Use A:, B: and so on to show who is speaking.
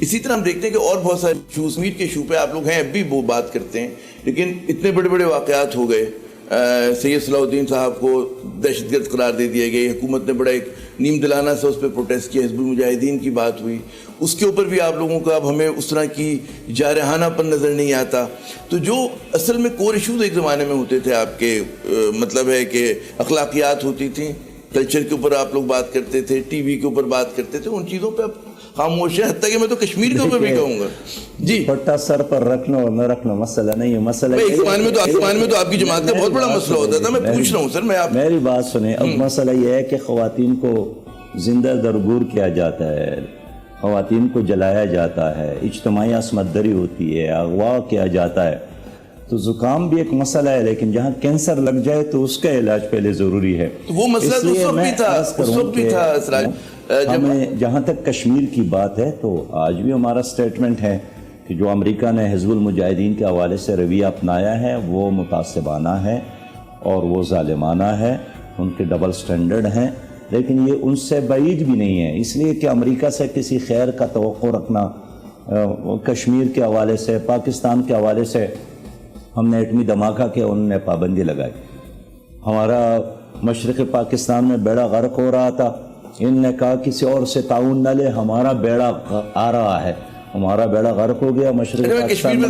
A: اسی طرح ہم دیکھتے ہیں کہ اور بہت سارے کشمیر کے ایشو پہ آپ لوگ ہیں اب بھی وہ بات کرتے ہیں، لیکن اتنے بڑے بڑے واقعات ہو گئے، سید صلاح الدین صاحب کو دہشت گرد قرار دے دیا گیا، حکومت نے بڑا ایک نیم دلانہ سے اس پہ پروٹیسٹ کیا، حزب المجاہدین کی بات ہوئی، اس کے اوپر بھی آپ لوگوں کا اب ہمیں اس طرح کی جارحانہ پن نظر نہیں آتا. تو جو اصل میں کور ایشوز ایک زمانے میں ہوتے تھے آپ کے، مطلب ہے کہ اخلاقیات ہوتی تھیں، کلچر کے اوپر آپ لوگ بات کرتے تھے، ٹی وی کے اوپر بات کرتے تھے، ان چیزوں پہ اب خاموش ہے، حتیٰ کہ میں تو کشمیر کے اوپر بھی کہوں گا. جی
B: پٹا سر پر رکھنا اور نہ رکھنا مسئلہ نہیں ہے، مسئلہ
A: ایک زمانے میں تو آپ کی جماعت کا بہت بڑا مسئلہ ہوتا تھا. میں پوچھ رہا ہوں سر، میں آپ
B: میری بات سنیں. اب مسئلہ یہ ہے کہ خواتین کو زندہ درگور کیا جاتا ہے، خواتین کو جلایا جاتا ہے، اجتماعی عصمت دری ہوتی ہے، اغوا کیا جاتا ہے. تو زکام بھی ایک مسئلہ ہے، لیکن جہاں کینسر لگ جائے تو اس کا علاج پہلے ضروری ہے.
A: تو وہ مسئلہ تو اس وقت بھی تھا اسراج.
B: ہمیں جہاں تک کشمیر کی بات ہے تو آج بھی ہمارا سٹیٹمنٹ ہے کہ جو امریکہ نے حزب المجاہدین کے حوالے سے رویہ اپنایا ہے وہ متعصبانہ ہے اور وہ ظالمانہ ہے، ان کے ڈبل سٹینڈرڈ ہیں، لیکن یہ ان سے بعید بھی نہیں ہے. اس لیے کہ امریکہ سے کسی خیر کا توقع رکھنا، کشمیر کے حوالے سے، پاکستان کے حوالے سے ہم نے ایٹمی دھماکہ کے انہوں نے پابندی لگائی. ہمارا مشرق پاکستان میں بیڑا غرق ہو رہا تھا، ان نے کہا کسی اور سے تعاون نہ لے، ہمارا بیڑا آ رہا ہے، ہمارا بیڑا غرق ہو گیا. مشرق پاکستان میں